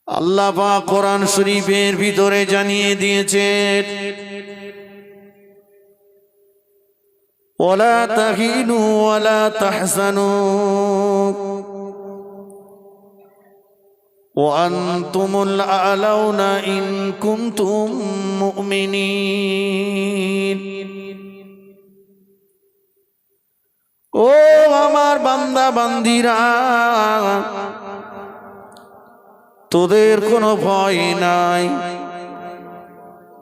আল্লাহ পাক কোরআন শরীফের ভিতরে জানিয়ে দিয়েছেন, ওয়ালা তাহিনু ওয়ালা তাহজানু ওয়া আনতুমুল আ'লাউনা ইন কুনতুম মুমিনিন। ও আমার বান্দা বান্দিরা, তোদের কোনো ভয় নাই,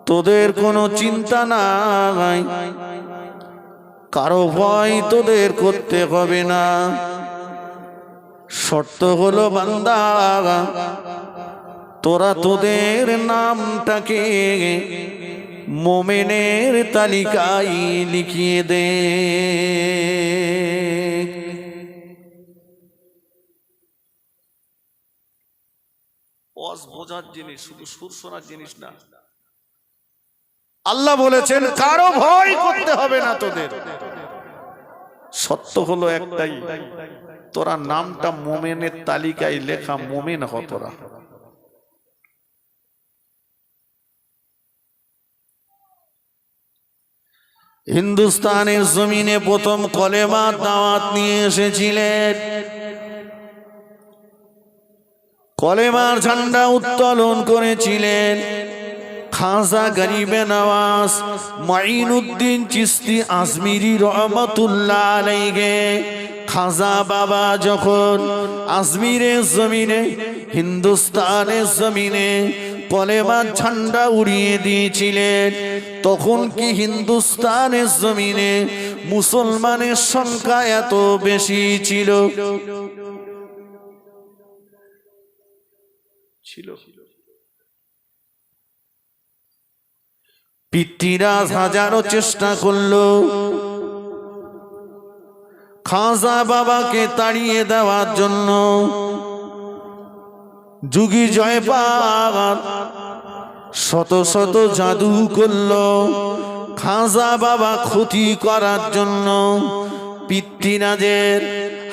তোদের কোনো চিন্তা নাই, কারো ভয় তোদের করতে হবে না। শর্ত হলো বান্দা, তোরা তোদের নামটাকে মুমিনের তালিকায় লিখিয়ে দে। বোঝার জিনিস, শুধু সুর শোনার জিনিস না। আল্লাহ বলেছেন কারো ভয় করতে হবে না তোদের। সত্য হলো একটাই, তোরা নামটা মুমিনের তালিকায় লেখা, মুমিন হ তোরা। হিন্দুস্তানের জমিনে প্রথম কলেমার দাওয়াত নিয়ে এসেছিলেন, কলেমার ঝান্ডা উত্তোলন করেছিলেন খাজা গরিবে নওয়াজ মাইনুদ্দিন চিশতি আজমিরি রহমাতুল্লাহ আলাইহি। খাজা বাবা যখন আজমিরের জমিনে, হিন্দুস্তানের জমিনে কলেমার ঝান্ডা উড়িয়ে দিয়েছিলেন, তখন কি হিন্দুস্তানের জমিনে মুসলমানের সংখ্যা এত বেশি ছিল? পিতৃরাজ হাজারো চেষ্টা করলো খাজা বাবাকে তাড়িয়ে দেওয়ার জন্য। যুগী জয়পাল শত শত জাদু করলো খাজা বাবা ক্ষতি করার জন্য। পিতৃরাজের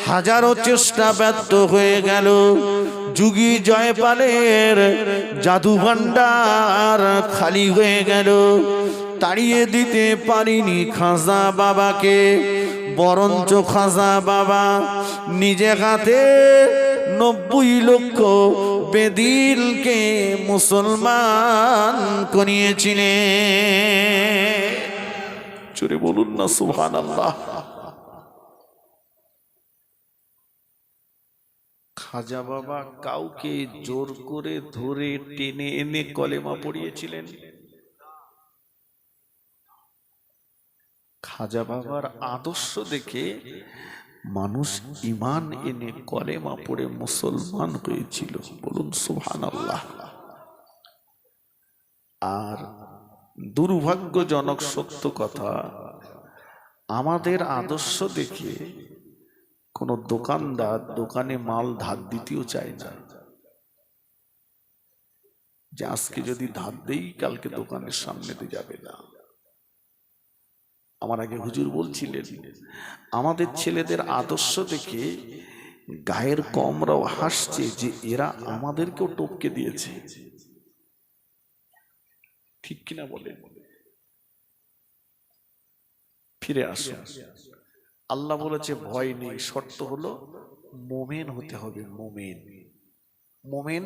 হাজারো চেষ্টা ব্যর্থ হয়ে গেল। যুগী জয়পালের জাদু ভান্ডার খালি হয়ে গেল, তাড়িয়ে দিতে পারিনি খাজা বাবাকে। বরঞ্চ খাজা বাবা নিজে হাতে 90 লক্ষ বেদিলকে মুসলমান করিয়েছিলেন। জোরে বলুন না সুবহানাল্লাহ। খাজা বাবা কাউকে জোর করে ধরে টেনে এনে কলেমা পড়িয়েছিলেন? খাজা বাবার আদর্শ দেখে মানুষ ঈমান এনে কলেমা পড়ে মুসলমান হয়েছিল। বলুন সুবহানাল্লাহ। আর দুর্ভাগ্যজনক সত্য কথা, আমাদের আদর্শ দেখে কোন দোকানদার দোকানে মাল ধার দিতেও চায় না, যে আজকে যদি ধার দেই কালকে দোকানের সামনে দিয়ে যাবে না। আমার আগে হুজুর বলছিলেন, আমাদের ছেলেদের আদর্শ দেখে গায়ের কমরাও হাসছে যে এরা আমাদেরকেও টপকে দিয়েছে। ঠিক কিনা বলে? ফিরে আসুন। আল্লাহ বলেছে ভয় নেই, শর্ত হলো মুমিন হতে হবে। মুমিন মুমিন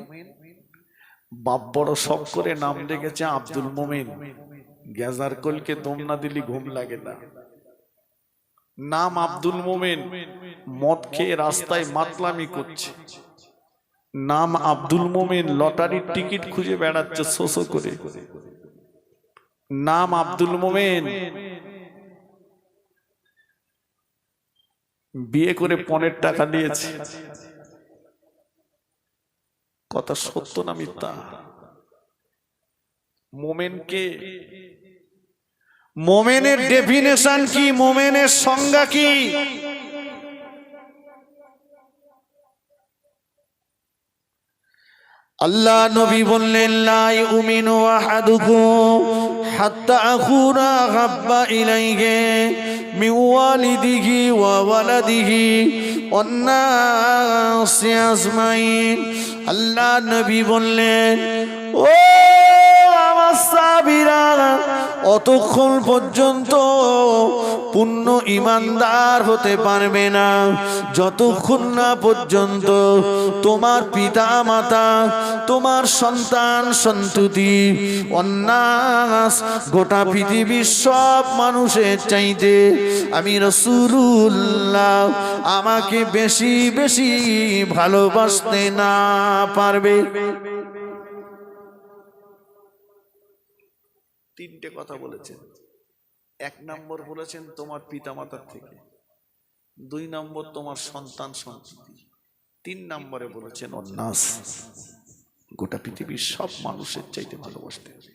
বাপ বড় শখ করে নাম রেখেছে আব্দুল মুমিন। গেজার কলকে দম না দিলি ঘুম লাগে না। নাম আব্দুল মুমিন, মদ খেয়ে রাস্তায় মাতলামি করছে। নাম আব্দুল মুমিন, লটারির টিকিট খুঁজে বেড়াচ্ছে শোষো করে। নাম আব্দুল মুমিন, বিয়ে করে 15 টাকা দিয়েছে। কথা সত্য না মিথ্যা? মোমেনকে, মোমেনের ডেফিনেশন কি, মোমেনের সংজ্ঞা কি? আল্লাহ নবী বললেন, লা ইউমিনু আহাদুকুম হাত্তা আকুনা হাব্বা ইলাইহি মিন ওয়ালিদিহি ওয়া ওয়ালাদিহি ওয়ান্নাসি আজমাইন। আল্লাহ নবী বললেন, ও আমার সাহাবীরা, অতক্ষণ পর্যন্ত পূর্ণ ঈমানদার হতে পারবে না যতক্ষণ না পর্যন্ত তোমার পিতা মাতা, তোমার সন্তান সন্ততি, অন্নাস গোটা পৃথিবীর সব মানুষের চাইতে আমি রাসূলুল্লাহ আমাকে বেশি বেশি ভালোবাসতে না পারবে। তিনটে কথা বলেছেন। এক নম্বর বলেছেন তোমার পিতামাতার থেকে, দুই নম্বর তোমার সন্তান সন্ততি, তিন নম্বরে বলেছেন অন্নাস, গোটা পৃথিবীর সব মানুষের চাইতে ভালোবাসতে হবে।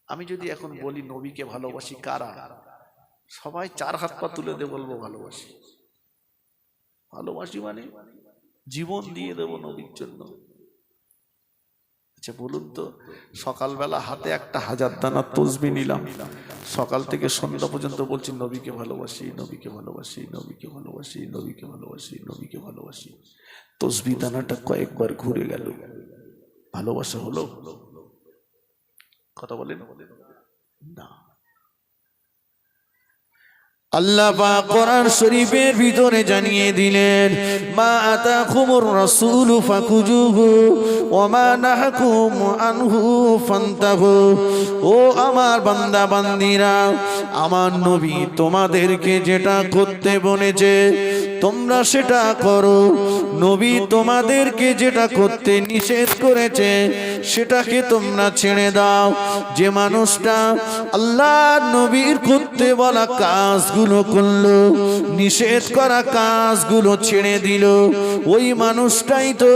আমি যদি এখন বলি নবীকে ভালোবাসি কারা, সবাই চার হাত পা তুলে দিয়ে বলবো ভালোবাসি। ভালোবাসি মানে জীবন দিয়ে দেবো নবীর জন্য। আচ্ছা বলুন তো, সকালবেলা হাতে একটা 1000 দানা তসবি নিলাম, সকাল থেকে সন্ধ্যা পর্যন্ত বলছি নবীকে ভালোবাসি, নবীকে ভালোবাসি, নবীকে ভালোবাসি, নবীকে ভালোবাসি, নবীকে ভালোবাসি। তসবি দানাটা কয়েকবার ঘুরে গেল, ভালোবাসা হলো? কথা বলেন না। আল্লাহ পাক কোরআন শরীফের ভিতরে জানিয়ে দিলেন, মা আতাকুমুর রাসূলু ফাকুজুহু ওয়া মা নাহাকুম আনহু ফান্তাহু। ও আমার বান্দা বান্দীরা, আমার নবী তোমাদেরকে যেটা করতে বলেছে তোমরা সেটা করো, নবী তোমাদেরকে যেটা করতে নিষেধ করেছে সেটাকে তোমরা ছেড়ে দাও। যে মানুষটা আল্লাহ নবীর করতে বলা কাজগুলো করলো, নিষেধ করা কাজগুলো ছেড়ে দিল, ওই মানুষটাই তো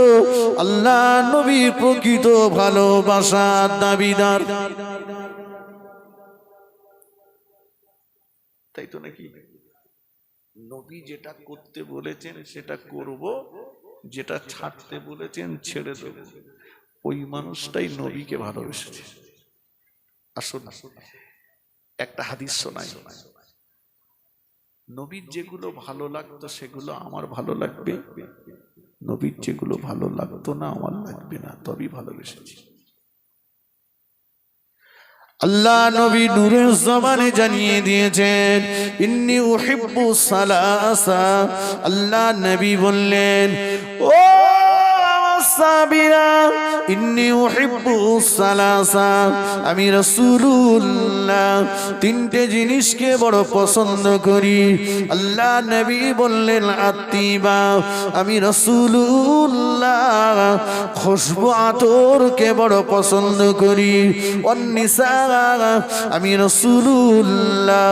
আল্লাহ নবীর প্রকৃত ভালোবাসার দাবিদার। তাই তো নাকি? নবী যেটা করতে বলেছেন সেটা করব, যেটা ছাড়তে বলেছেন ছেড়ে দেব, ওই মানুষটাই নবীকে ভালোবেসেছে। আসুন একটা হাদিস শোনাই। নবীর যেগুলো ভালো লাগতো সেগুলো আমার ভালো লাগবে, নবীর যেগুলো ভালো লাগতো না আমার লাগবে না, তবেই ভালোবেসেছি। আল্লাহ নবী নূরের জবানে জানিয়ে দিয়েছেন, ইন্নী উহিব্বু সালাসা। আল্লাহ নবী বললেন, ও সাহাবীরা, ইন্নী উহিব্বু সালাসা, আমি রাসূলুল্লাহ তিনটে জিনিসকে বড় পছন্দ করি। আল্লাহ নবী বললেন, আত্তিবা, আমি রাসূলুল্লাহ খুশবু আতরকে বড় পছন্দ করি। অন্নিসা, আমি রাসূলুল্লাহ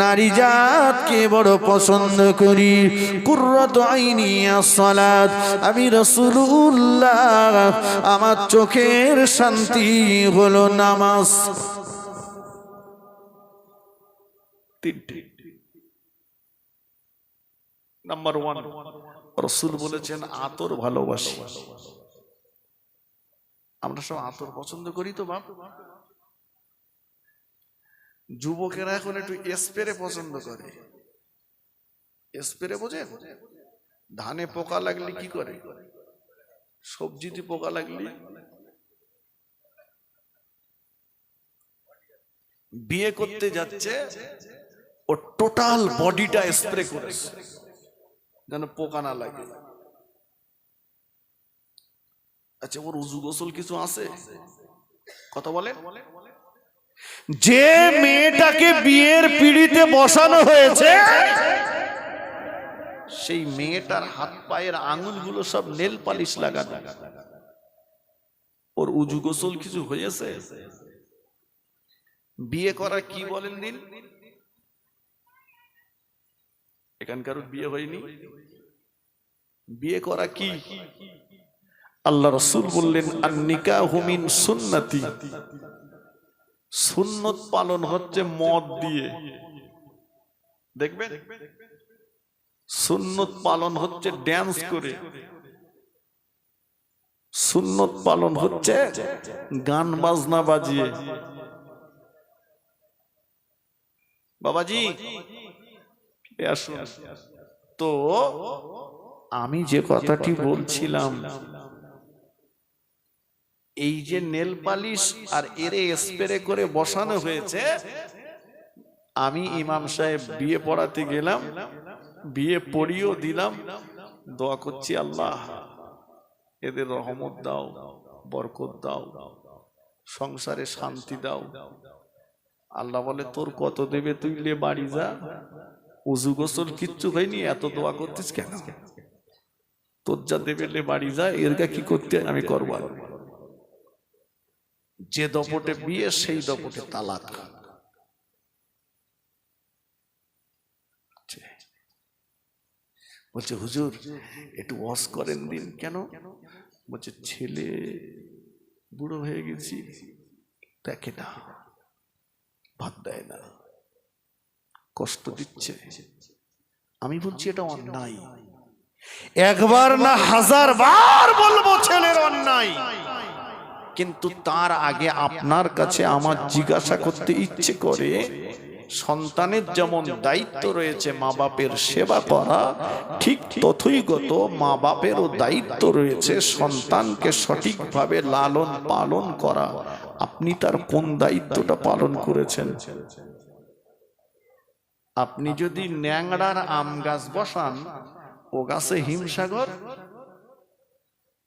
নারী জাতকে বড় পছন্দ করি। কুররাতু আইনি as-সালাত, আমি রাসূলুল্লাহ আমার চোখের শান্তি হলো নামাজ। তিনটে। নাম্বার 1, রাসূল বলেছেন আতর ভালোবাসি। আমরা সব আতর পছন্দ করি তো বাপ। যুবকেরা এখন একটু স্প্রে পছন্দ করে। স্প্রে বোঝেন? ধানে পোকা লাগলে কি করে, সবজিতে পোকা লাগলে বিয়ে করতে যাচ্ছে, ও টোটাল বডিটা স্প্রে করেছে যেন পোকা না লাগে। আচ্ছা ওর উজু গোসল কিছু আছে? কথা বলে। যে মেয়েটাকে বিয়ের পিঁড়িতে বসানো হয়েছে সেই মেয়েটার হাত পায়ের আঙুলগুলো সব নেল পালিশ লাগানো, ওর উজু গোসল কিছু হয়েছে? বিয়ে করা কি বলেন দিন? এখানকার বিয়ে হয়নি, বিয়ে করা কি? আল্লাহ রাসূল বললেন, আন-নিকাহু মিন সুন্নতি, সুন্নত পালন হচ্ছে মদ দিয়ে। দেখবেন সুন্নত পালন হচ্ছে ড্যান্স করে, সুন্নত পালন হচ্ছে গান বাজনা বাজিয়ে। বাবাজি আসুন, তো আমি যে কথাটি বলছিলাম, এই যে নেল পালিশ আর এরে স্প্রে করে বসানো হয়েছে, আমি ইমাম সাহেব বিয়ে পড়াতে গেলাম, বিয়ে পড়িয়েও দিলাম, দোয়া করছি আল্লাহ এদের রহমত দাও, বরকত দাও, সংসারে শান্তি দাও। আল্লাহ বলে তোর কত দেবে, তুই লে বাড়ি যা, উজু গোসল কিচ্ছু হয়নি, এত দোয়া করতিস কেন? তোর যা দেবে লে বাড়ি যা, এরকা কি করতে আমি করবো? যে দপটে বিয়ে সেই দপটে তালাক। বলছে হুজুর একটু ওয়াজ করেন দিন। কেন? বলছে ছেলে বুড়ো হয়ে গেছি, দেখে না, ভাত দেয় না, কষ্ট দিচ্ছে। আমি বলছি এটা অন্যায়, একবার না হাজার বার বলবো ছেলের অন্যায়, কিন্তু তার আগে আপনার কাছে আমার জিজ্ঞাসা করতে ইচ্ছে করে, সন্তানের যেমন দায়িত্ব রয়েছে মা বাপের সেবা করা, ঠিক তথৈগত মা বাপেরও দায়িত্ব রয়েছে সন্তানকে সঠিকভাবে লালন পালন করা। আপনি তার কোন দায়িত্বটা পালন করেছেন? আপনি যদি ন্যাংড়ার আম গাছ বসান, ও গাছে হিমসাগর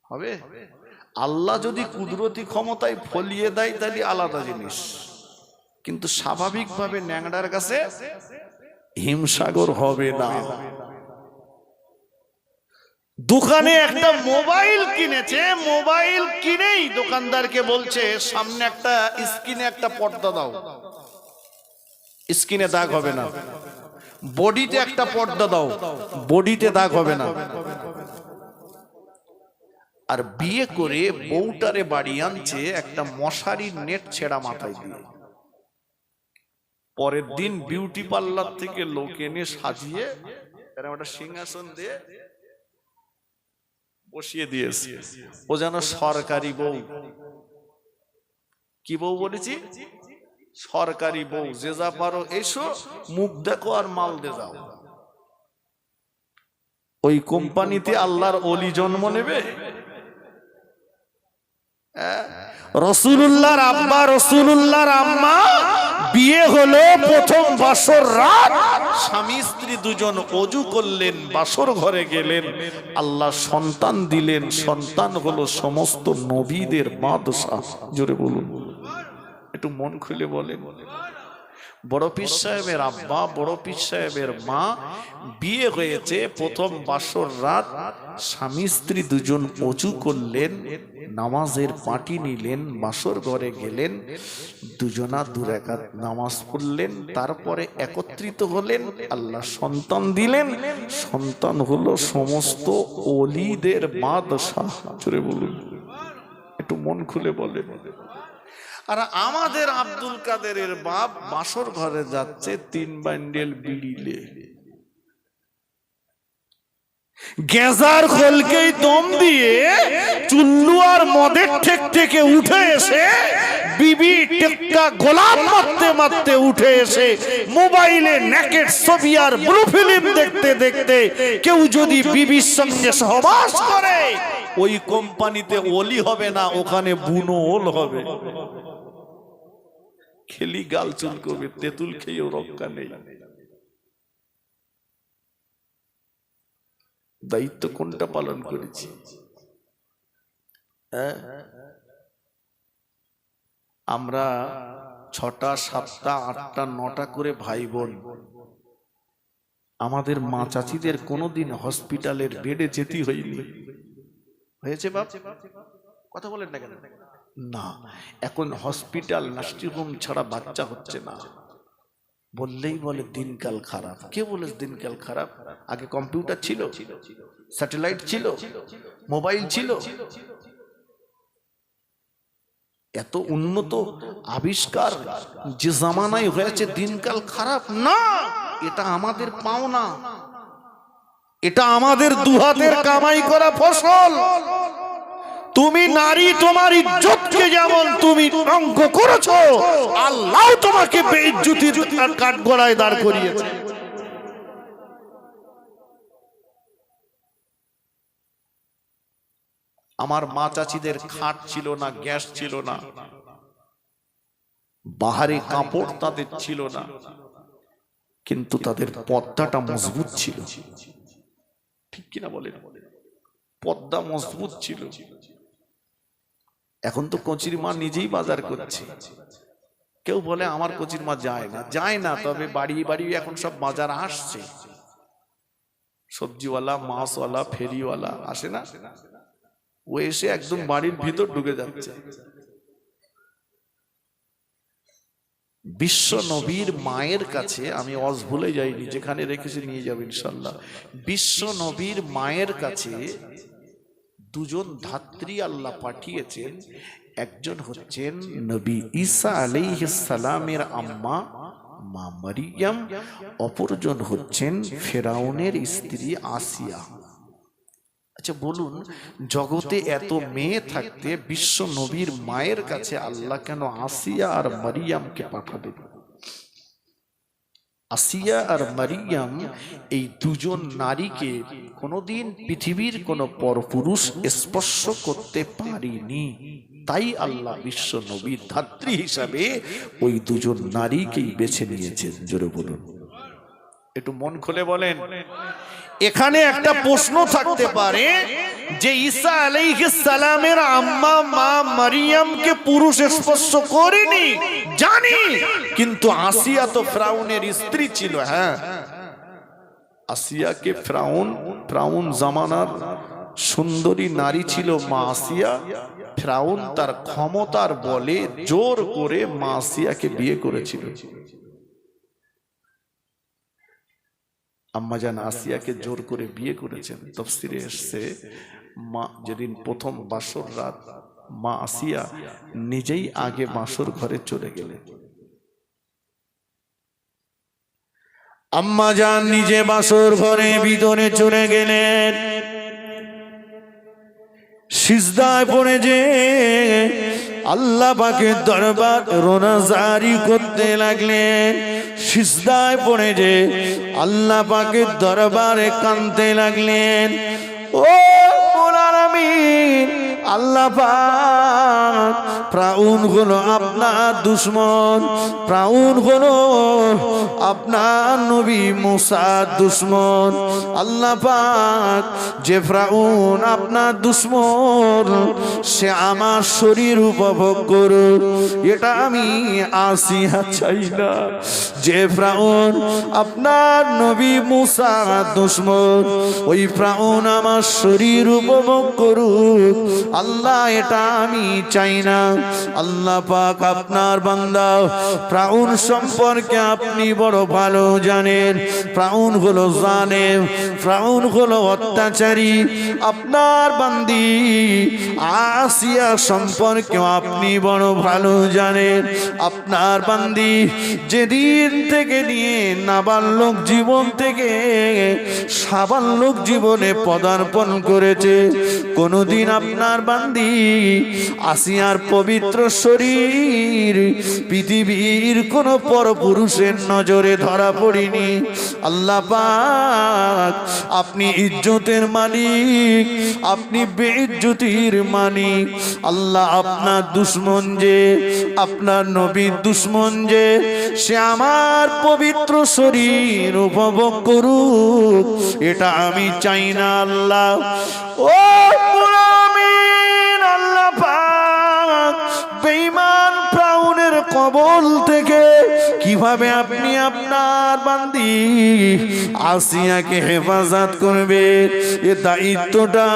হবে। আল্লাহ যদি কুদরতি ক্ষমতায় ফলিয়ে দেয় তাহলে আলাদা জিনিস, কিন্তু স্বাভাবিকভাবে ন্যাংড়ার কাছে হিমসাগর হবে না। দোকানে একটা মোবাইল কিনেছে, মোবাইল কিনেই দোকানদারকে বলছে সামনে একটা স্ক্রিনে একটা পর্দা দাও, স্কিনে দাগ হবে না। বডিতে একটা পর্দা দাও, বডিতে দাগ হবে না। আর বিয়ে করে বউটারে বাড়ি আনছে একটা মশারির নেট ছেঁড়া মাথায় দিয়ে। পরের দিন বিউটি পার্লার থেকে লোক এনে সাজিয়ে একটা সিংহাসন দিয়ে বসিয়ে দিয়েছে। ও যেন সরকারি বউ। কি বউ বলেছি? সরকারি বউ। যে যা পারো এসো, মুখ দেখো আর মাল দে যাও। ওই কোম্পানিতে আল্লাহর ওলি জন্ম নেবে? রাসূলুল্লাহর আব্বা, রাসূলুল্লাহর আম্মা বিয়ে হলো প্রথম বাসর রাত, স্বামী স্ত্রী দুজন ওযু করলেন, বাসর ঘরে গেলেন, আল্লাহ সন্তান দিলেন। সন্তান হলো সমস্ত নবীদের বাদশা। জোরে বলুন, একটু মন খুলে বলেন। বড় পীর সাহেবের আব্বা, বড় পীর সাহেবের মা, বিয়ে হয়েছে প্রথম বাসর রাত, স্বামী স্ত্রী দুজন ওযু করলেন, নামাজের পাটি নিলেন, বাসর ঘরে গেলেন, দুজনা দু রাকাত নামাজ পড়লেন, তারপরে একত্রিত হলেন, আল্লাহ সন্তান দিলেন। সন্তান হলো সমস্ত ওলিদের বাদশা। জোরে বলুন, একটু মন খুলে বলেন। আর আমাদের আব্দুল কাদেরের বাপ বাসর ঘরে যাচ্ছে 3 বান্ডেল বিড়িলে, গেজার খোলকেই দম দিয়ে চুল্লু আর মদের ঠেক থেকে উঠে এসে বিবি টেক্কা গোলাম মারতে মারতে উঠে এসে মোবাইলে নেকেট ছবি আর ব্লু ফিল্ম দেখতে দেখতে কেউ যদি বিবির সঙ্গে সহবাস করে, ওই কোম্পানিতে ওলি হবে না, ওখানে বুনো ওল হবে। খেলি গাল চুলকবে, তেঁতুল খেয়েও রক্ষা নেই। দায়িত্ব কোনটা পালন করেছি? আমরা 6টা 7টা 8টা 9টা করে ভাই বোন, আমাদের মা চাচিদের কোনোদিন হসপিটালের বেডে যেতে হয়নি। হয়েছে বাপ? কথা বলেন না কেন? না, এখন হসপিটাল নার্সিং হোম ছাড়া বাচ্চা হচ্ছে না। বললেই বলে দিনকাল খারাপ। কে বলে দিনকাল খারাপ? আগে কম্পিউটার ছিল, স্যাটেলাইট ছিল, মোবাইল ছিল, এত উন্নত আবিষ্কার যে জামানায় হয়েছে, দিনকাল খারাপ না। এটা আমাদের পাওনা, এটা আমাদের দুহাতের কামাই করা ফসল। তুমি নারী, তোমার ইজ্জতকে যেমন তুমি অঙ্ক করেছো, আল্লাহ তোমাকে বেইজ্জতির কাঠগড়ায় দাঁড় করিয়েছে। আমার মা চাচিদের খাট ছিল না, গ্যাস ছিল না, বাহারি কাপড় তাদের ছিল না, কিন্তু তাদের পর্দাটা মজবুত ছিল। ঠিক কিনা বলেন? পর্দা মজবুত ছিল। এখন তো কচির মা নিজেই বাজার করছে। কেউ বলে আমার কচির মা যায় না, যায় না, তবে বাড়ি বাড়ি এখন সব বাজার আসছে। সবজিওয়ালা, মাছওয়ালা, ফেরিওয়ালা আসে না, ও এসে একদম বাড়ির ভিতর ঢুকে যাচ্ছে। বিশ্ব নবীর মায়ের কাছে, আমি অজ ভুলে যাইনি, যেখানে রেখেছি নিয়ে যাবো ইনশাল্লাহ। বিশ্ব নবীর মায়ের কাছে দুজন ধাত্রী আল্লাহ পাঠিয়েছেন। একজন হচ্ছেন নবী ঈসা আলাইহিস সালামের আম্মা মা মারিয়াম, অপরজন হচ্ছেন ফেরাউনের স্ত্রী আসিয়া। আচ্ছা বলুন, জগতে এত মেয়ে থাকতে বিশ্ব নবীর মায়ের কাছে আল্লাহ কেন আসিয়া আর মারিয়ামকে পাঠাবেন? আসিয়া আর মারিয়াম এই দুজন নারীকে কোনোদিন পৃথিবীর কোন পরপুরুষ স্পর্শ করতে পারেনি, তাই আল্লাহ বিশ্ব নবীর ধাত্রী হিসাবে ওই দুজন নারীকেই বেছে নিয়েছেন। জোরে বলুন, একটু মন খুলে বলেন। এখানে একটা প্রশ্ন থাকতে পারে যে ঈসা আলাইহিস সালামের আম্মা মা মারিয়ামকে পুরুষ স্পর্শ করেনি, জানি, কিন্তু আসিয়া তো ফিরআউনের স্ত্রী ছিল। হ্যাঁ, আসিয়াকে ফিরআউন জামানার সুন্দরী নারী ছিল মা আসিয়া। ফিরআউন তার ক্ষমতার বলে জোর করে মা আসিয়াকে বিয়ে করেছিল। আম্মাজান আসিয়াকে জোর করে বিয়ে করেছেন। তাফসীরে এসেছে, মা যেদিন প্রথম বাসর রাত, মা আসিয়া নিজেই আগে বাসর ঘরে চলে গেলেন। আম্মাজান নিজে বাসর ঘরে ভিতরে চলে গেলেন, সিজদায় পড়ে যে আল্লাহ পাকের দরবার রোনাজারি করতে লাগলেন। সিজদায় পড়ে যে আল্লাহ পাকের দরবারে কাঁদতে লাগলেন। ও মোলার আমিন, আল্লাহ পাক, ফিরআউন হলো আপনার দুশমন, ফিরআউন হলো আপনার নবী মুসার দুশমন। আল্লাহ পাক, যে ফিরআউন আপনার দুশমন, সে আমার শরীর উপভোগ করুন, এটা আমি আসিয়া চাই না। যে ফিরআউন আপনার নবী মুসার দুশমন, ওই ফিরআউন আমার শরীর উপভোগ করুক, আল্লাহ এটা আমি চাই না। আল্লাহ পাক আপনার বান্দা ফিরআউন সম্পর্কে আপনি বড় ভালো জানেন। ফিরআউন হলো জালেম, ফিরআউন হলো অত্যাচারী। আপনার বান্দি আসিয়া সম্পর্কে আপনি বড় ভালো জানেন। আপনার বান্দি যেদিন থেকে নিয়ে নাবালক জীবন থেকে সাবালক জীবনে পদার্পণ করেছে, কোনদিন আপনার বান্দি আসিয়ার পবিত্র শরীর পৃথিবীর কোন পরপুরুষের নজরে ধরা পড়েনি। আল্লাহ পাক, আপনি ইজ্জতের মালিক, আপনি বেইজ্জতির মালিক। আল্লাহ আপনার দুশমন যে, আপনার নবীর দুশমন যে, সে আমার পবিত্র শরীর উপভোগ করুক, এটা আমি চাই না। আল্লাহ, ও আমিন, আল্লাহ পাক বেঈমান ফিরআউনের কবল থেকে কিভাবে আপনি আপনার বান্দি আসিয়াকে হেফাজত করবেন, এ দায়িত্বটা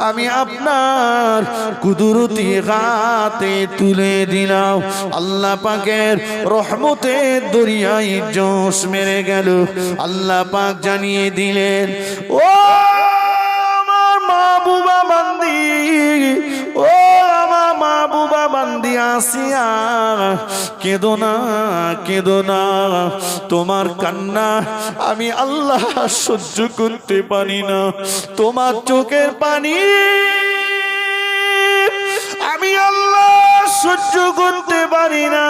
আমি আপনার কুদরতি হাতে তুলে দিলাম। আল্লাহ পাকের রহমতের দরিয়ায় জোশ মেরে গেল। আল্লাহ পাক জানিয়ে দিলেন, ও আমার মাহবুবা বান্দি, ও আমার মাহবুবা বান্দি আসিয়া, কেঁদো না, কেঁদো না। তোমার কান্না আমি আল্লাহ সহ্য করতে পারি না। তোমার চোখের পানি আমি আল্লাহ সহ্য করতে পারি না।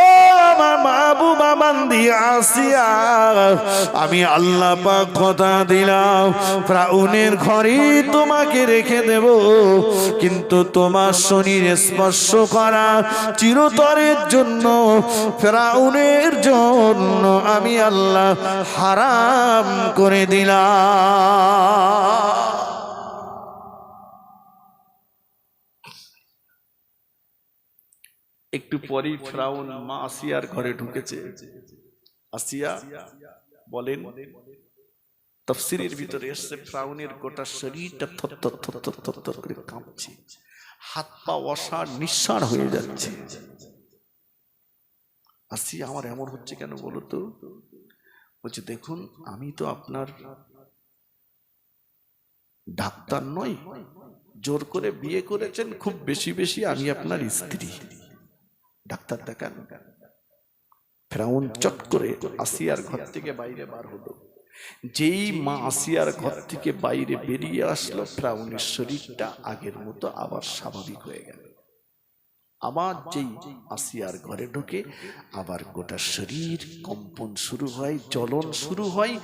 ও আমার মাহবুবা বান্দি আসিয়া, আমি আল্লাহ পাক কথা দিলাম ফিরআউনের ঘরে তোমাকে রেখে দেব, কিন্তু তোমার শরীর স্পর্শ করা চিরতরের জন্য ফিরআউনের জন্য আমি আল্লাহ হারাম করে দিলাম। একটু পরেই ফিরআউন মা আসিয়ার ঘরে ঢুকেছে। আসিয়া বলেন, তাফসীরের ভিতরে এসেছে ফিরআউনের গোটা শরীরটা থরথর থরথর থরথর করে কাঁপছে, হাত পা অসাড় নিঃসাড় হয়ে যাচ্ছে। আসিয়া, আমার এমন হচ্ছে কেন বলো তো? বলছে, দেখুন আমি তো আপনার ডাক্তার নই, জোর করে বিয়ে করেছেন, খুব বেশি বেশি আমি আপনার স্ত্রী, ডাক্তার দেখান। ফিরআউন চট করে আসিয়ার ঘর থেকে বাইরে বার হলো। যেই মা আসিয়ার ঘর থেকে বাইরে বেরিয়ে আসলো, ফিরআউনের শরীরটা আগের মতো আবার স্বাভাবিক হয়ে গেল। আবার যেই আসিয়ার ঘরে ঢোকে, আবার গোটা শরীর কম্পন শুরু হয়, জ্বলন শুরু হয়,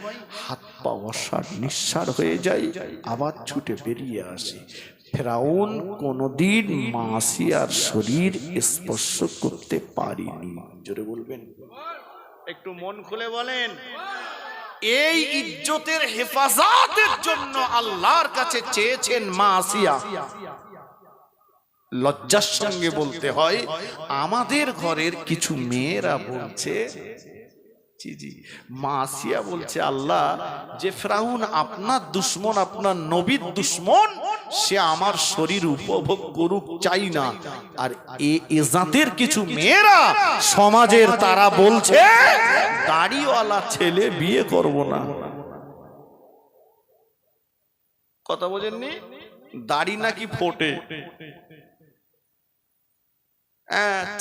হাত পা অসাড় নিঃসাড় হয়ে যায়, আবার ছুটে বেরিয়ে আসে। ফিরআউন কোনদিন মা আসিয়ার শরীর স্পর্শ করতে পারেনি। জোরে বলবেন, একটু মন খুলে বলেন। এই ইজ্জতের হেফাজতের জন্য আল্লাহর কাছে চেয়েছেন মা আসিয়া। লজ্জার সঙ্গে বলতে হয়, আমাদের ঘরের কিছু মেয়েরা বলছে, জি জি, মা আসিয়া বলছে, আল্লাহ, যে ফিরআউন আপনার দুশমন, আপনার নবীর দুশমন, সে আমার শরীর উপভোগ করুক চাই না। আর এ জাতের কিছু মেয়েরা সমাজের, তারা বলছে দাড়িওয়ালা ছেলে বিয়ে করব না। কথা বোঝেননি? দাড়ি নাকি ফোটে,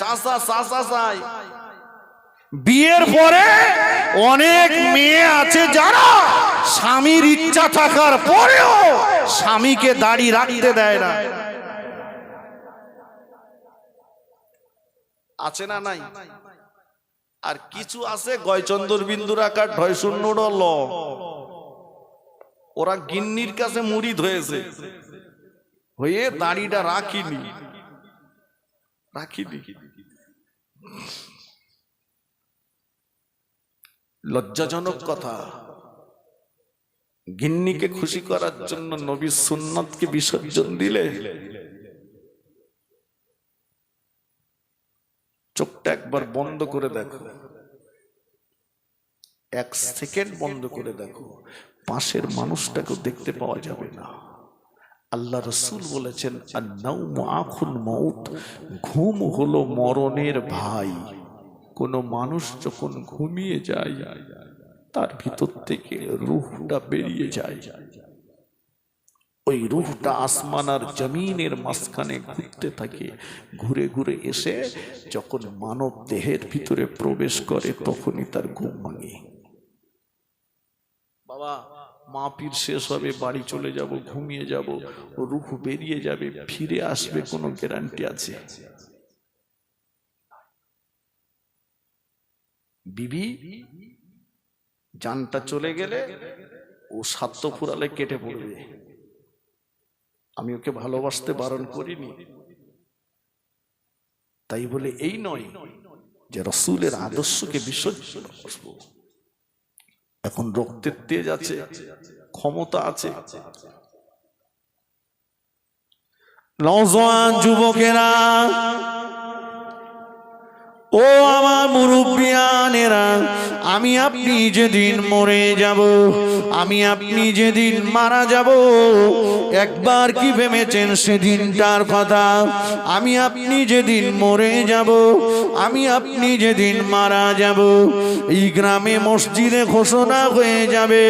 চাচা চাচা চাই। বিয়ের পরে অনেক মেয়ে আছে যারা স্বামীর ইচ্ছা থাকার পরেও স্বামীকে দাড়ি রাখতে দেয় না। আছে না নাই? আর কিছু আছে গয়চন্দর বিন্দুর আকার ঢয় শূন্য ল, ওরা গিন্নির কাছে মুরিদ হয়েছে, হয়ে দাড়িটা রাখিনি। লজ্জাজনক কথা। গিন্নিকে খুশি করার জন্য নবীর সুন্নতকে বিসর্জন দিলে। চোখটা একবার বন্ধ করে দেখো, এক সেকেন্ড বন্ধ করে দেখো, পাশের মানুষটাকে দেখতে পাওয়া যাবে না। আল্লাহ রাসূল বলেছেন, আন-নাওমু আখুল মাউত, ঘুম হলো মরণের ভাই। কোন মানুষ যখন ঘুমিয়ে যায়, তার ভিতর থেকে রূহটা বেরিয়ে যায়। ওই রূহটা আসমান আর জমিনের মাঝখানে ঘুরতে থাকে, ঘুরে ঘুরে এসে যখন মানব দেহের ভিতরে প্রবেশ করে, তখনই তার ঘুম ভাঙে। বাবা, মাহফিল শেষ হবে, বাড়ি চলে যাব, ঘুমিয়ে যাব, রূহ বেরিয়ে যাবে, ফিরে আসবে কোনো গ্যারান্টি আছে? বিবি জানটা চলে গেলে ও স্বার্থ ফুরালে কেটে পড়বে। আমি ওকে ভালোবাসতে বারণ করিনি, তাই বলে এই নয় যে রাসূলের আদর্শকে বিসর্জন করব। এখন রক্তের তেজ আছে, ক্ষমতা আছে, নওজোয়ান যুবকেরা, ও আমার মুরব্বিয়ানেরা, আমি আপনি যেদিন মরে যাব, আমি আপনি যেদিন মারা যাব, একবার কি ভেবেছেন সেদিনটার কথা? আমি আপনি যেদিন মরে যাব, আমি আপনি যেদিন মারা যাব, এই গ্রামে মসজিদে ঘোষণা হয়ে যাবে,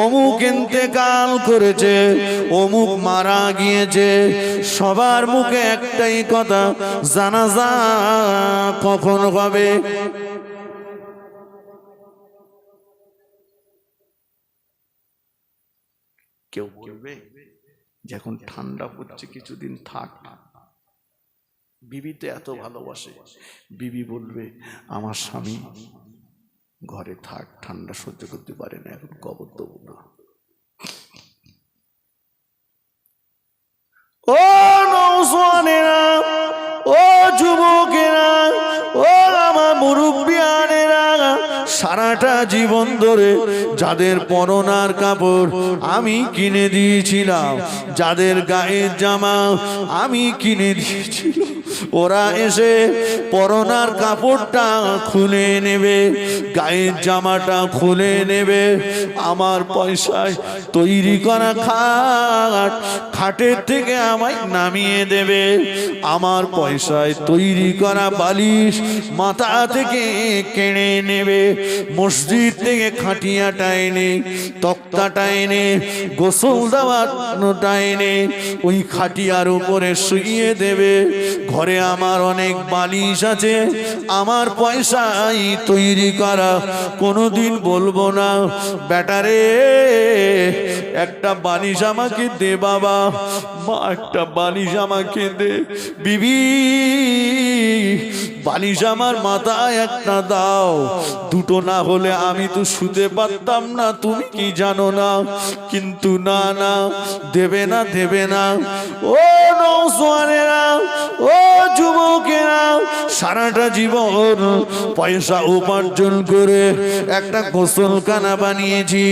অমুক ইন্তেকাল করেছে, অমুক মারা গিয়েছে। সবার মুখে একটাই কথা, জানাজা কখন হবে? কেউ বলবে যখন ঠান্ডা পড়ছে কিছুদিন থাক, বিবিতে এত ভালোবাসে, বিবি বলবে আমার স্বামী ঘরে থাক, ঠান্ডা সহ্য করতে পারে না, এখন কবর দেবো না। ও নওজওয়ানেরা, ও যুবকেরা, ও আমার মুরব্বিয়ানেরা, সারাটা জীবন ধরে যাদের পরনার কাপড় আমি কিনে দিয়েছিলাম, যাদের গায়ের জামা আমি কিনে দিয়েছিলাম, ওরা এসে পরনার কাপড়টা খুলে নেবে, গায়ের জামাটা খুলে নেবে, আমার পয়সায় তৈরি করা খাট, খাটের থেকে আমায় নামিয়ে দেবে, আমার পয়সায় তৈরি করা বালিশ মাথা থেকে কেড়ে নেবে, মসজিদ থেকে খাটিয়াটা এনে, তক্তাটা এনে, গোসল দেওয়াটা এনে ওই খাটিয়ার উপরে শুইয়ে দেবে। ঘরে আমার অনেক বালিশ আছে, আমার পয়সায় তৈরি করা, কোনোদিন বলবো না বেটারে একটা বালিশ আমাকে দে বাবা, মা একটা বালিশ আমাকে দে, বিবি বালিশ আমার মাথায় একটা দাও, দুটো না হলে আমি তো শুতে পারতাম না, তুমি কি জানো না? কিন্তু না না, দেবে না, দেবে না। ও নওজওয়ানেরা, ও যুবকেরা, সারাটা জীবন পয়সা উপার্জন করে একটা গোসলখানা বানিয়েছি,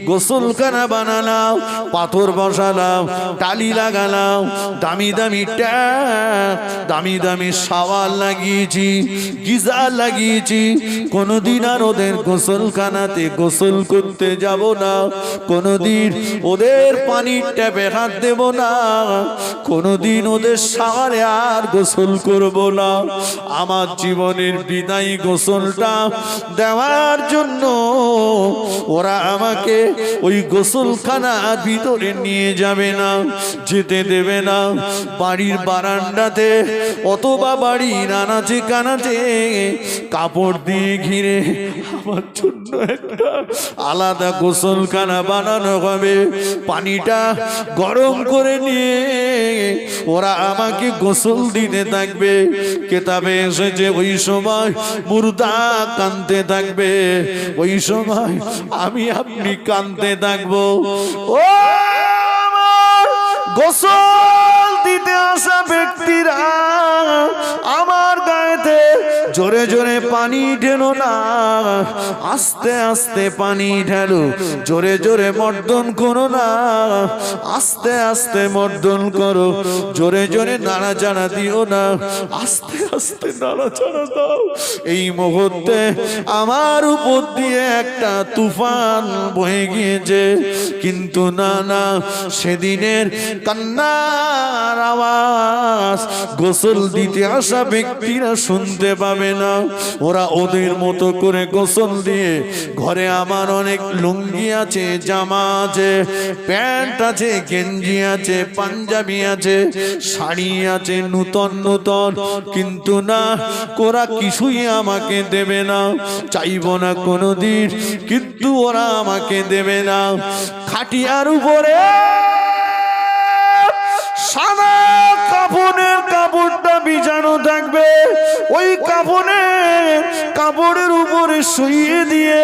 গোসলখানা বানালাম, পাথর বসালাম, টালি লাগালাম, দামি দামি ট্যাপ, দামি দামি শাওয়ার লাগিয়েছি, গিজার লাগিয়েছি, কোনোদিন আর ওদের গোসলখানাতে গোসল করতে যাব না, কোনোদিন ওদের পানির ট্যাপে হাত দেব না, কোনোদিন ওদের শাওয়ারে আর গোসল করব না। আমার জীবনের বিদায়ী গোসলটা দেওয়ার জন্য ওরা আমাকে ওই গোসলখানা ভিতরে নিয়ে যাবে না, যেতে দেবে না। বাড়ির বারান্দাতে অথবা বাড়ির আনাচে কানাচে কাপড় দিয়ে ঘিরে আমার জন্য একটা আলাদা গোসলখানা বানানো হবে, পানিটা গরম করে নিয়ে ওরা আমাকে গোসল দিতে থাকবে। কেতাবে এসেছে ওই সময় মুর্দা কাঁদতে থাকবে, ওই সময় আমি আপনি কাঁদতে থাকবো। ও আমার গোসল দিতে আসা ব্যক্তিরা, আমার গায়েতে জোরে জোরে পানি ঢেলো না, আস্তে আস্তে পানি ঢেলো, জোরে জোরে মর্দন করো না, আস্তে আস্তে মর্দন করো, জোরে জোরে নাড়াচাড়া দিও না, আস্তে আস্তে নাড়াচাড়া দাও। এই মুহূর্তে আমার উপর দিয়ে একটা তুফান বয়ে গিয়েছে, কিন্তু না না, সেদিনের কান্নার আওয়াজ গোসল দিতে আসা ব্যক্তিরা শুনতে পাবে না। ওরা ওদের মতো করে গোসল দিয়ে, ঘরে আমার অনেক লুঙ্গি আছে, জামা আছে, প্যান্ট আছে, গেঞ্জি আছে, পাঞ্জাবি আছে, শাড়ি আছে, নূতন নূতন, কিন্তু না, ওরা কিছুই আমাকে দেবে না, চাইবো না কোনোদিন, কিন্তু ওরা আমাকে দেবে না। খাটিয়ার উপরে সাদা কাপড়ের কাপড়টা বিছানো থাকবে, ওই কাপড়ের উপরে শুইয়ে দিয়ে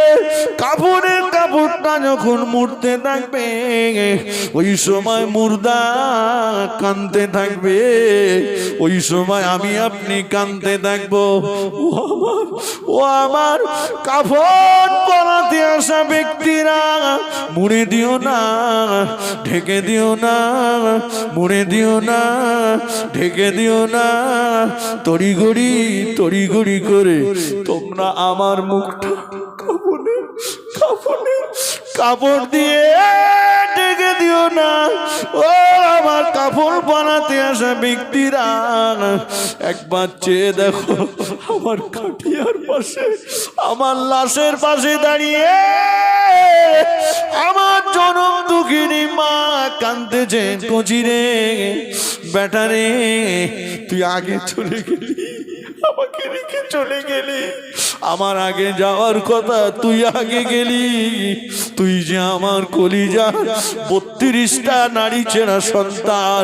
কাপড়ের কাপড়টা যখন মুড়তে থাকবে, ওই সময় মুর্দা কাঁদতে থাকবে, ওই সময় আমি আপনি কাঁদতে থাকবো। ও আমার কাপড় পরাতে আসা ব্যক্তিরা, মুড়ে দিও না, ঢেকে দিও না, মুড়ে দিও না, ঢেকে দিও না, তড়িঘড়ি করে তোমরা আমার মুখটা কাপড় দিয়ে ঢেকে দিও না। ও আমার কাপড় বানাতে আসা ব্যক্তিরা, একবার চেয়ে দেখো আমার খাটিয়ার পাশে, আমার লাশের পাশে দাঁড়িয়ে আমার জনম দুঃখিনী মা কাঁদতেছে, কচিরে বেটারে তুই আগে চলে গেলি, আমাকে রেখে চলে গেলি, আমার আগে যাওয়ার কথা, তুই আগে গেলি। তুই যে আমার কলিজা 32টা নারী চেনা সন্তান,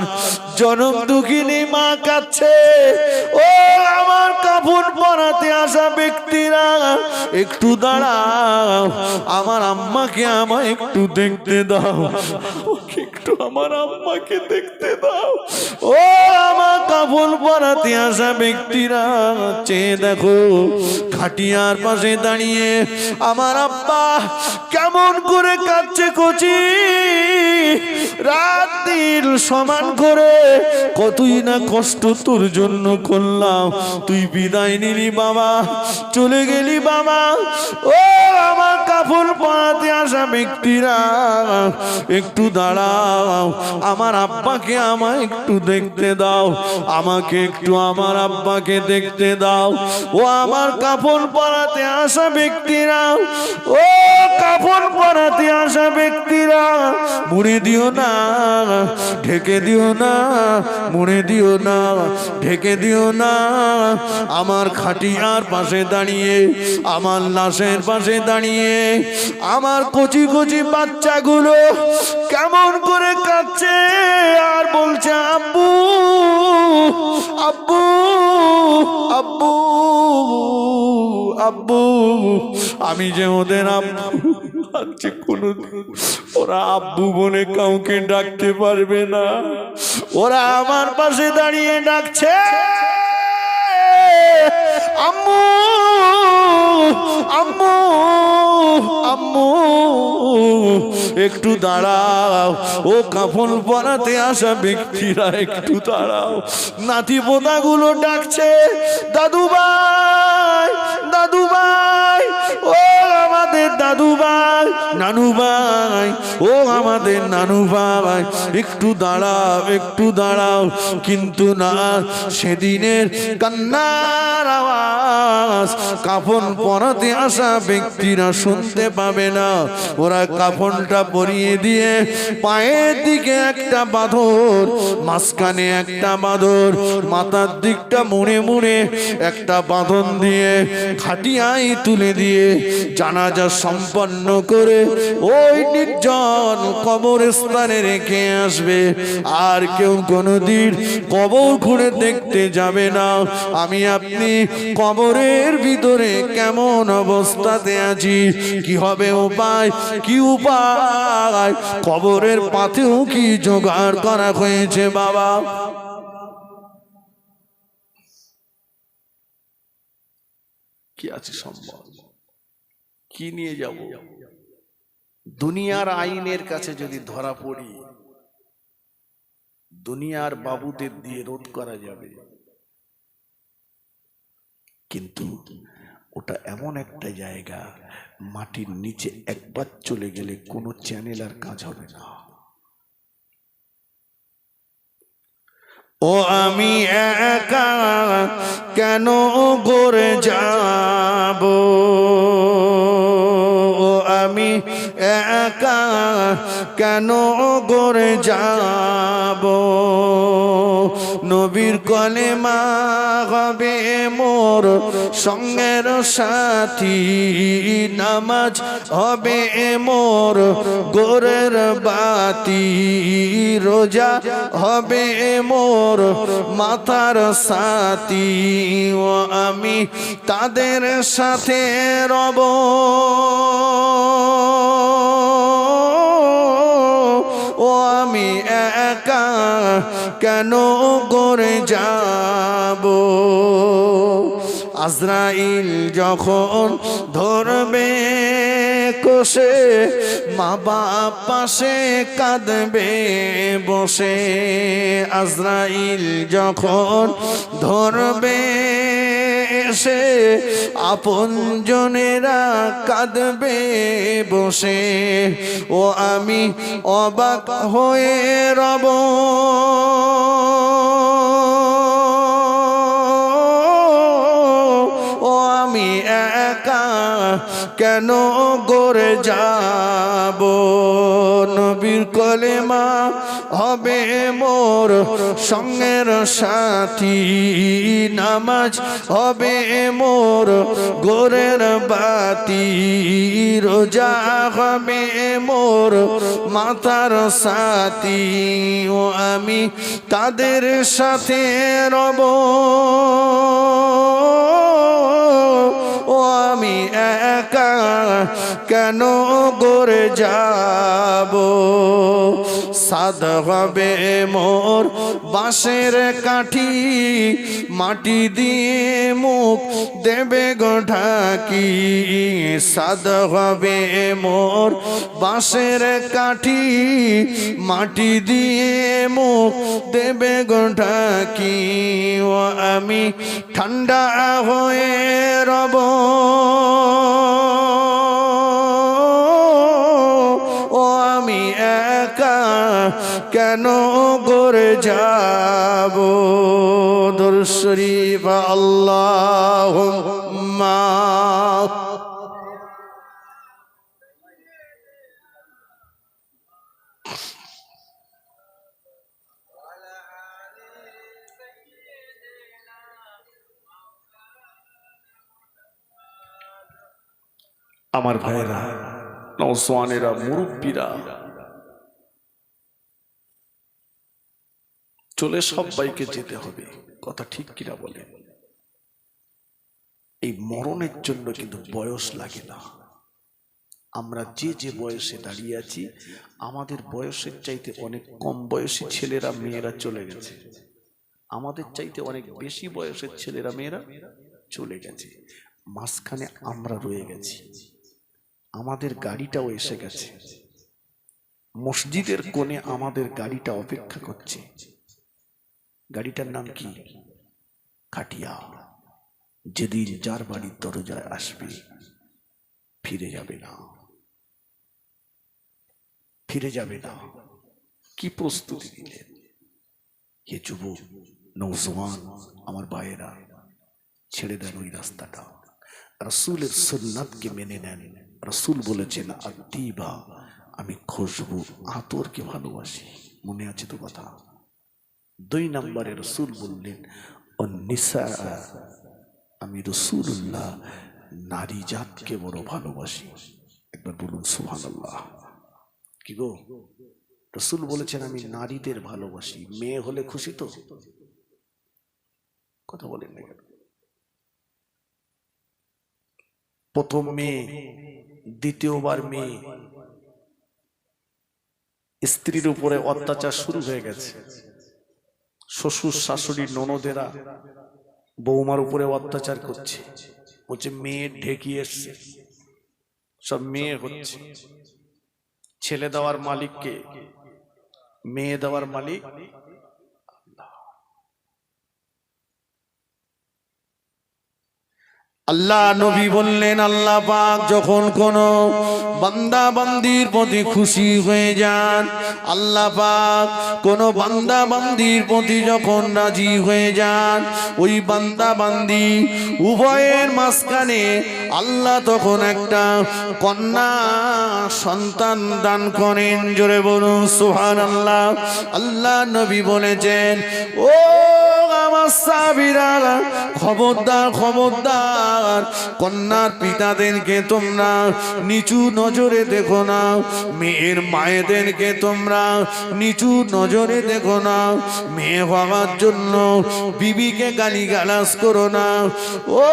জনম দুঃখিনী মা কাছে। ও আমার কাফন পরাতে আসা ব্যক্তিরা, একটু দাঁড়াও, আমার আম্মাকে আমায় একটু দেখতে দাও, একটু আমার আম্মাকে দেখতে দাও। ও আমার কাফন পরাতে আসা ব্যক্তিরা, চেয়ে দেখো খাটিয়ার পাশে দাঁড়িয়ে আমার আব্বা কেমন করে কাঁদছে কচি। রাত দিন সমান করে কতই না কষ্ট তোর জন্য করলাম, তুই বিদায় নিলি বাবা, চলে গেলি বাবা। ও আমার কাফন পরাতে আসা ব্যক্তিরা, একটু দাঁড়াও, আমার আব্বাকে আমায় একটু দেখতে দাও, আমাকে একটু আমার আব্বাকে দেখতে দাও। ও আমার কাফন পরাতে আসা ব্যক্তিরা, ও কাফন পরাতে আসা ব্যক্তিরা, মুড়ে দিও না, ঢেকে দিও না, মুড়ে দিও না, ঢেকে দিও না। আমার খাটিয়ার পাশে দাঁড়িয়ে, আমার লাশের পাশে দাঁড়িয়ে আমার কচি কচি বাচ্চাগুলো কেমন করে কাঁদছে আর বলছে আব্বু আব্বু আব্বু আব্বু। আমি যে ওদের আব্বু, আজকে কোনো ওরা আব্বু বলে কাউকে ডাকতে পারবে না, ওরা আমার পাশে দাঁড়িয়ে ডাকছে আম্মু আম্মু আম্মু, একটু দাঁড়াও। ও কাফন পরাতে আসা ব্যক্তিরা, একটু দাঁড়াও। নাতি পোতাগুলো ডাকছে দাদু ভাই, দাদু ভাই, ও আমাদের দাদু ভাই, নানু ভাই, ও আমাদের নানু ভাই, একটু দাঁড়াও, একটু দাঁড়াও। কিন্তু না, সেদিনের কান্নার আওয়াজ কাফন পরাতে আসা ব্যক্তিরা শুনতে পাবে না। ওরা কাফনটা পরিয়ে দিয়ে পায়ের দিকে একটা বাঁধর, মাঝখানে একটা বাঁধর, মাথার দিকটা মুড়ে মুড়ে একটা বাঁধন দিয়ে খাটিয়ায় তুলে দিয়ে জানাজা সম্পন্ন করে ওই নির্জন কবরস্থানে রেখে আসবে। আর কেউ কোনোদিন কবর ঘুরে দেখতে যাবে না। আমি আপনি কবরের ভিতরে কেমন অবস্থাতে আছি, কি হবে উপায়, কি উপায়, কবরের পাথেও কি জোগাড় করা হয়েছে বাবা। কি আছে সম্ভব, কি নিয়ে যাব? দুনিয়ার আইনের কাছে যদি ধরা পড়ি, দুনিয়ার বাবুদের দিয়ে রোধ করা যাবে, কিন্তু ওটা এমন একটা জায়গা, মাটির নিচে একবার চলে গেলে কোনো চ্যানেল আর কাজ হবে না। ও আমি একা কেন গড়ে যাব, ও আমি একা কেন গড়ে যাব। নবীর কলেমা হবে মোর সঙ্গের সাথী, নামাজ হবে মোর গোরের বাতি, রোজা হবে মোর মাথার সাথী। ও আমি তাদের সাথে রব, ও আমি একা কেন গড়ে যাব। আজরাইল যখন ধরবে কষে, মা বাপ পাশে কাঁদবে বসে। আজরাইল যখন ধরবে এসে, আপন জনেরা কাঁদবে বসে। ও আমি অবাক হয়ে রব, ও আমি একা কেন গড়ে যাব। নবীর কলেমা হবে মোর সঙ্গের সাথী, নামাজ হবে মোর গোরের বাতি, রোজা হবে মোর মাতার সাথী, ও আমি তাদের সাথে রব, ও আমি একা কেন গড়ে যাব, সাদ হবে মোর বাঁশের কাঠি, মাটি দিয়ে মুখ দেবে গো ঢাকি, সাদ হবে মোর বাঁশের কাঠি, মাটি দিয়ে মুখ দেবে গো ঢাকি, ও আমি ঠান্ডা হয়ে রব, ও আমি একা কেন গড়ে যাব। দরুদ শরীফ আল্লাহুম্মা। আমার ভাইরা, নওজওয়ানেরা, মুরব্বীরা, চলে সবাইকে যেতে হবে, কথা ঠিক কিনা বলে? এই মরণের জন্য কিন্তু বয়স লাগে না। আমরা যে যে বয়সে দাঁড়িয়ে আছি, আমাদের বয়সের চাইতে অনেক কম বয়সী ছেলেরা মেয়েরা চলে গেছে, আমাদের চাইতে অনেক বেশি বয়সের ছেলেরা মেয়েরা চলে গেছে, মাঝখানে আমরা রয়ে গেছি। আমাদের গাড়িটাও এসে গেছে, মসজিদের কোণে আমাদের গাড়িটা অপেক্ষা করছে। গাড়িটার নাম কি? খাটিয়া। যেদিন যার বাড়ির দরজায় আসবে, ফিরে যাবে না, ফিরে যাবে না। কি প্রস্তুতি নিলেন হে যুবক, নওজওয়ান আমার ভাইয়েরা, ছেড়ে দেন ওই রাস্তাটা, রাসূলের সুন্নাতকে মেনে নেন। রাসূল বলেছেন আত্তিবা, আমি খুশবু আতরকে ভালোবাসি। মনে আছে তো কথা? 2 নম্বরে রাসূল বললেন অন্নিসা, আমি রাসূলুল্লাহ নারী জাতকে বড় ভালোবাসি। একবার বলুন সুবহানাল্লাহ। কি গো, রাসূল বলেছেন আমি নারীদের ভালোবাসি। মেয়ে হলে খুশি তো? কথা বলেন না কেন? প্রথম মেয়ে, দ্বিতীয়বার মেয়ে, স্ত্রীর উপরে অত্যাচার শুরু হয়ে গেছে। শ্বশুর শাশুড়ি ননদেরা বৌমার উপরে অত্যাচার করছে, বলছে মেয়ে ঢেকি এসছে, সব মেয়ে হচ্ছে। ছেলে দেওয়ার মালিককে, মেয়ে দেওয়ার মালিক আল্লাহ। নবী বললেন আল্লাহ পাক যখন কোন বান্দা বান্দির প্রতি খুশি হয়ে যান, আল্লাহ পাক কোন বান্দা বান্দির প্রতি যখন রাজি হয়ে যান, ওই বান্দা বান্দি উভয়ের মাঝখানে আল্লাহ তখন একটা কন্যা সন্তান দান করেন। জোরে বলুন সুবহানাল্লাহ। আল্লাহ নবী বলেছেন, ও আমার সাহাবীরা, খবরদার খবরদার, কন্যার পিতাদেরকে তোমরা নিচু নজরে দেখো না, মেয়ের মায়েদেরকে তোমরা নিচু নজরে দেখো না, মেয়ে হওয়ার জন্য বিবিকে গালিগালাজ করো না। ও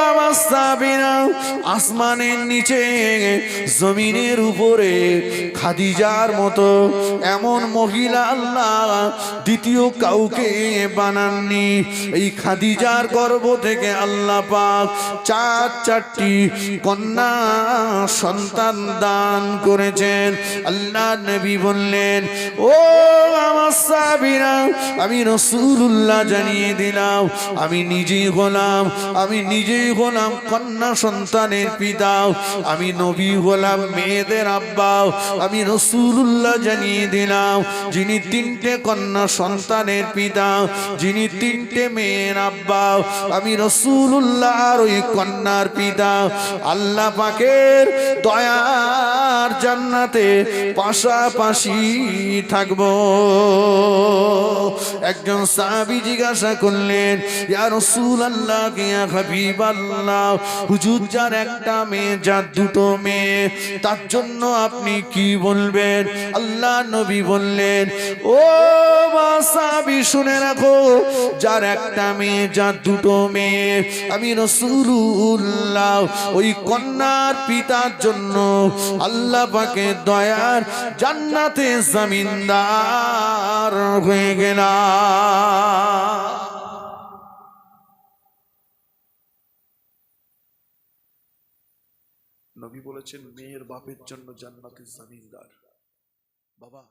আমার সাহাবীরা, আসমানের নিচে জমিনের উপরে খাদিজার মতো এমন মহিলা আল্লাহ দ্বিতীয় কাউকে বানাননি। এই খাদিজার গর্ভ থেকে আল্লাহ পাক 4টি কন্যা সন্তান দান করেছেন। আল্লাহ নবী বললেন, ও আমার সাহাবীরা, আমি রাসূলুল্লাহ জানিয়ে দিলাম, আমি নিজেই হলাম কন্যা সন্তানের পিতা, আমি নবী হলাম মেয়েদের আব্বা। আমি রাসূলুল্লাহ জানিয়ে দিলাম, যিনি 3টে কন্যা সন্তানের পিতা, যিনি 3টে মেয়ের আব্বা, আমি রাসূলুল্লাহর ওই কন্যার পিতা। আল্লাহ পাকের দয়ার জান্নাতে পাশাপাশি থাকবো। একজন সাহাবী জিজ্ঞাসা করলেন, ইয়া রাসূলুল্লাহ, ইয়া হাবিবাল্লাহ, হুজুর যার একটা মেয়ে, যার দুটো মেয়ে, তার জন্য আপনি কি বলবেন? আল্লাহ নবী বললেন, ও সাহাবী শুনে রাখো, যার একটা মেয়ে, যার দুটো মেয়ে, আমি রাসূলুল্লাহ ওই কন্যার পিতার জন্য আল্লাহ পাকের দয়ার জান্নাতে জমিনদার হয়ে গেলাম। নবী বলেছেন মেয়ের বাপের জন্য জান্নাতের জমিনদার। বাবা